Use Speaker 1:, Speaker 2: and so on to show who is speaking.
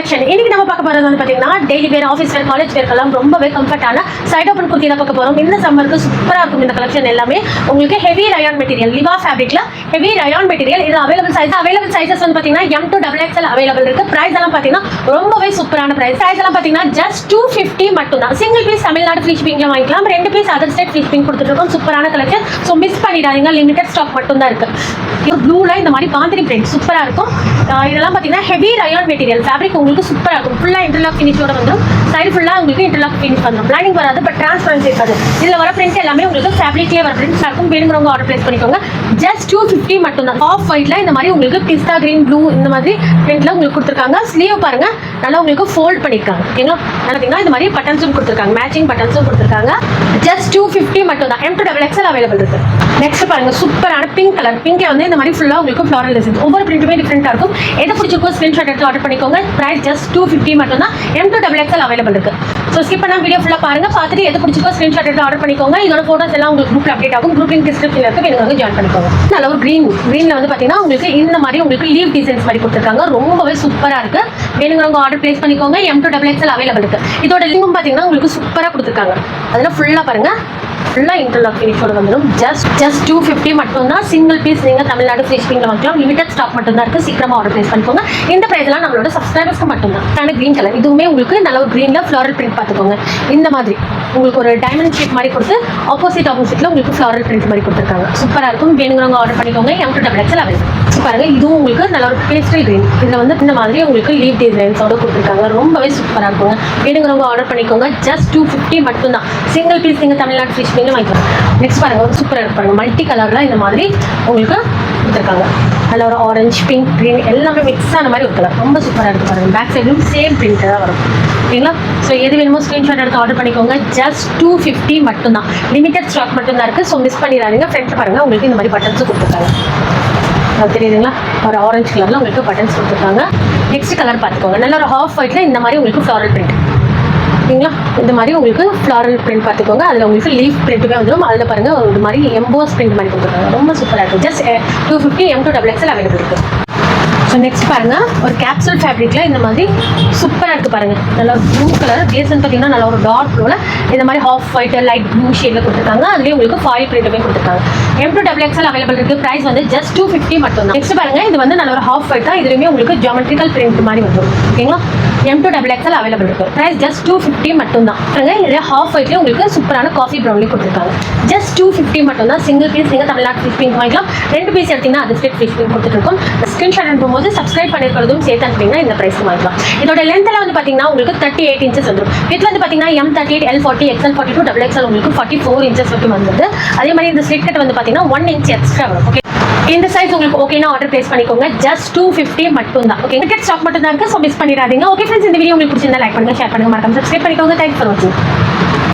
Speaker 1: Collection இன்னைக்கு நம்ம பார்க்க போறது வந்து பாத்தீங்கன்னா daily wear, office wear, college வேர்க்கெல்லாம் ரொம்பவே கம்ஃபர்ட்டான சைட் ஓப்பன் குர்த்தி தான் பார்க்க போறோம். இந்த சம்மருக்கு சூப்பரா இருக்கும் இந்த கலெக்ஷன் எல்லாமே. உங்களுக்கு heavy rayon material, லிவா ஃபேப்ரிக்ல heavy rayon material. இது அவைலபிள் சைஸஸ் வந்து பாத்தீங்கன்னா M2XXL அவைலபிள் இருக்கு. பிரைஸ் எல்லாம் பாத்தீங்கன்னா ரொம்பவே சூப்பரான பிரைஸ். பிரைஸ் எல்லாம் பாத்தீங்கன்னா ஜஸ்ட் 250 மட்டும் தான். சிங்கிள் பீஸ் தமிழ்நாடு ஃப்ரீ ஷிப்பிங்ல வாங்கிக்கலாம், 2 piece other state free shipping கொடுத்துட்டு இருக்கோம். சூப்பரான கலெக்ஷன், ஸோ மிஸ் பண்ணிடாதீங்க. லிமிடெட் ஸ்டாக் மட்டும் தான் இருக்கு. ப்ளூல இந்த மாதிரி பாந்திரி பிரிண்ட் சூப்பரா இருக்கும். இதெல்லாம் பாத்தீங்கன்னா ஹெவி ரயான் மெட்டீரியல். ஃபேப்ரிக் உங்களுக்கு சூப்பரா இருக்கும். ஃபுல்லா இன்டர்லாக் ஃபினிஷோட வந்துடும். சைடு ஃபுல்லா உங்களுக்கு இன்டர்லாக் ஃபினிஷ் வந்துடும். லைனிங் வராது, பட் டிரான்ஸ்பரன்சி இருக்காது. இதுல வர பிரிண்ட் எல்லாமே உங்களுக்கு ஃபேப்ரிக்லயே வர பிரிண்ட்ஸ் இருக்கும். வேணுங்கிறவங்க ஆர்டர் பிளேஸ் பண்ணிக்கோங்க. ஜஸ்ட் 250 மட்டும் தான். ஆஃப் ஒயிட்ல இந்த மாதிரி உங்களுக்கு பிஸ்தா கிரீன், ப்ளூ இந்த மாதிரி பிரிண்ட்ல உங்களுக்கு கொடுத்துருக்காங்க. ஸ்லீவ் பாருங்க, நல்லா உங்களுக்கு ஃபோல்ட் பண்ணிருக்காங்க. ஓகேங்களா, பார்த்தீங்கன்னா இந்த மாதிரி பட்டன்ஸும் கொடுத்துருக்காங்க, மேட்சிங் பட்டன்ஸும் கொடுத்துருக்காங்க. ஜஸ்ட் 250 மட்டும் தான். M2XXL அவைலபிள் இருக்கு. நெக்ஸ்ட் பாருங்க, சூப்பரான பிங்க் கலர். பிங்க்ல வந்து இந்த மாதிரி ஃபுல்லா உங்களுக்கு ஃப்ளாரல் டிசைன். ஒவ்வொரு பிரிண்ட்டுமே டிஃபரெண்டா இருக்கும். எதை பிடிச்சிருக்கோ ஸ்கிரீன்ஷாட் எடுத்து ஆர்டர் பண்ணிக்கோங்க. பிரைஸ் ஜஸ்ட் 250 மட்டும் தான். M2XXL அவைலபிள் இருக்கு. ஸோ ஸ்கிப் பண்ணாம வீடியோ ஃபுல்லா பாருங்க. பார்த்துட்டு எது பிடிச்சிருக்கோ ஸ்கிரீன்ஷாட் எடுத்து ஆர்டர் பண்ணிக்கோங்க. இதோட போட்டோஸ் எல்லாம் உங்களுக்கு குரூப்ல அப்டேட் ஆகும். குரூப் லிங்க் டிஸ்கிரிப்ஷன்ல இருக்கு, வேணுங்க ஜாயின் பண்ணிக்கோங்க. நல்ல ஒரு கிரீன்ல வந்து பாத்தீங்கன்னா உங்களுக்கு இந்த மாதிரி உங்களுக்கு லீவ் டிசைன்ஸ் மாதிரி கொடுத்துருக்காங்க. ரொம்பவே சூப்பரா இருக்கு. வேணுங்கிறவங்க ஆர்டர் பிளேஸ் பண்ணிக்கோங்க. M2XXL அவைலபிள் இருக்கு. இதோட லிங்கும் பாத்தீங்கன்னா உங்களுக்கு சூப்பரா கொடுத்துருக்காங்க. அதில் ஃபுல்லா பாருங்க, ஃபுல்லா இன்டர்லாக் ஃபினிஷோட வந்துடும். ஜஸ்ட் 250 மட்டும் தான். சிங்கிள் பீஸ் நீங்க தமிழ்நாடு ஃப்ரீ ஷிப்பிங்ல வாங்கலாம். லிமிடெட் ஸ்டாக் மட்டும் தான் இருக்கு. சீக்கிரமா ஆர்டர் பிளேஸ் பண்ணிக்கோங்க. இந்த பிரைஸ் எல்லாம் நம்மளோட சப்ஸ்கிரைபர்ஸ்க்கு மட்டும் தான். கிரீன் கலர், இதுவுமே உங்களுக்கு நல்ல ஒரு கிரீன்ல ஃபிளாரல் பிரிண்ட் பார்த்துக்கோங்க. இந்த மாதிரி உங்களுக்கு ஒரு டைமண்ட் ஷேப் மாதிரி கொடுத்து ஆப்போசிட்ல உங்களுக்கு ஃபிளாரல் பிரிண்ட் மாதிரி கொடுத்துருக்காங்க. சூப்பரா இருக்கும். வேணுங்கிறவங்க ஆர்டர் பண்ணிக்கோங்க. M2XXL available. பாருங்க, இதுவும் உங்களுக்கு நல்ல ஒரு பேஸ்டல் கிரீன். இதுல வந்து இந்த மாதிரி உங்களுக்கு லீவ் டிசைன்ஸோட கொடுத்துருக்காங்க. ரொம்பவே சூப்பரா இருக்கும். வேணுங்கிறவங்க ஆர்டர் பண்ணிக்கோங்க. ஜஸ்ட் 250 மட்டும் தான். சிங்கிள் பீஸ் நீங்க தமிழ்நாடு ஃப்ரீ ஷிப்பிங்ல வாங்கிக்கலாம். நெக்ஸ்ட் பாருங்க, ஒரு சூப்பரா இருக்கு பாருங்க. மல்டி கலர்ல இந்த மாதிரி உங்களுக்கு கொடுத்துருக்காங்க. நல்ல ஒரு ஆரஞ்சு, பிங்க், கிரீன் எல்லாமே மிக்ஸ் ஆன மாதிரி ஒரு கலர். ரொம்ப சூப்பரா இருக்கு பாருங்க. பேக் சைடும் சேம் பிரிண்ட் தான் வரும். ஓகேங்களா, ஸோ எது வேணுமோ ஸ்கிரீன்ஷாட் எடுத்து ஆர்டர் பண்ணிக்கோங்க. ஜஸ்ட் 250 மட்டும் தான். லிமிடெட் ஸ்டாக் மட்டும் தான் இருக்கு. ஸோ மிஸ் பண்ணிடாதீங்க. ஃப்ரெண்ட்ஸ் பாருங்க, உங்களுக்கு இந்த மாதிரி பட்டன்ஸும் கொடுத்துருக்காங்க. தெரியுதுங்களா, ஒரு ஆரஞ்சு கலர்ல உங்களுக்கு பட்டன்ஸ் கொடுத்துருக்காங்க. நெக்ஸ்ட் கலர் பார்த்துக்கோங்க. நல்ல ஒரு ஹாஃப் ஒயிட்ல இந்த மாதிரி உங்களுக்கு ஃப்ளாரல் பிரிண்ட். ஓகேங்களா, இந்த மாதிரி உங்களுக்கு ஃப்ளாரல் பிரிண்ட் பார்த்துக்கோங்க. அதில் உங்களுக்கு லீஃப் பிரிண்ட்டுமே வந்துடும். அதில் பாருங்க, ஒரு மாதிரி எம்போஸ் பிரிண்ட் மாதிரி கொடுத்துருக்காங்க. ரொம்ப சூப்பராக இருக்கும். ஜஸ்ட் 250 M2XXL அவைலபிள் இருக்கு. ஸோ நெக்ஸ்ட் பாருங்க, ஒரு கேப்சூல் ஃபேப்ரிக்ல இந்த மாதிரி சூப்பராக இருக்கு பாருங்க. நல்ல ஒரு ப்ளூ கலர் பேஸ் பார்த்தீங்கன்னா நல்ல ஒரு டார்க் ப்ளூல இந்த மாதிரி ஹாஃப் ஒயிட் லைட் ப்ளூ ஷேட்ல கொடுத்துருக்காங்க. அதுலேயே உங்களுக்கு ஃபாயில் பிரிண்ட்டுமே கொடுத்துருக்காங்க. M2XXL அவைலபிள் இருக்கு. பிரைஸ் வந்து ஜஸ்ட் 250 மட்டும் தான். நெக்ஸ்ட் பாருங்க, இது வந்து நல்ல ஒரு ஹாஃப் ஒயிட் தான். இதுலேயுமே உங்களுக்கு ஜியோமெட்ரிக்கல் பிரிண்ட் மாதிரி வந்துடும். ஓகேங்களா, M2XXL அவைலபிள் இருக்கு. பிரைஸ் ஜஸ்ட் 250 மட்டும் தான். இதுல ஹாஃப் ஒயிட்ல உங்களுக்கு சூப்பரான காஃபி ப்ரௌன்லி கொடுத்துருக்காங்க. ஜஸ்ட் 250 மட்டும் தான். சிங்கிள் பீஸ் நீங்க தமிழ்நாடு ஃப்ரீ ஷிப்பிங் வாங்கிக்கலாம். 2 பீஸ் எடுத்தீங்கன்னா அது ஸ்டேட் ஃப்ரீ ஷிப்பிங் கொடுத்துட்டு இருக்கோம். ஸ்கிரீன்ஷாட் அனுப்பும்போது சப்ஸ்கிரைப் பண்ணிருக்கிறதும் சேர்த்து அனுப்பிங்கன்னா இந்த பிரைஸ் வாங்கிக்கலாம். இதோட லென்த்ல வந்து பாத்தீங்கன்னா உங்களுக்கு 38 இன்ச்சஸ் வந்துடும். வித் வந்து பாத்தீங்கன்னா M38, L40, XL42, XXL உங்களுக்கு 44 இன்ச்சஸ் வரைக்கும் வந்துருது. அதே மாதிரி இந்த ஸ்லிட் கட் வந்து பாத்தீங்கன்னா 1 இன்ச் எக்ஸ்ட்ரா வரும். ஓகே, இந்த சைஸ் உங்களுக்கு ஓகேனா ஆர்டர் பிளேஸ் பண்ணிக்கோங்க. ஜஸ்ட் 250 மட்டும் தான். ஓகே, டிக்கெட் ஸ்டாக் மட்டும் தான் இருக்கு. ஸோ மிஸ் பண்ணிடாதீங்க. ஓகே ஃப்ரெண்ட்ஸ், இந்த வீடியோ உங்களுக்கு பிடிச்சிருந்தா லைக் பண்ணுங்க, ஷேர் பண்ணுங்க, மறக்காம சப்ஸ்கிரைப் பண்ணிக்கோங்க. தேங்க்ஸ் ஃபார் வாட்சிங்.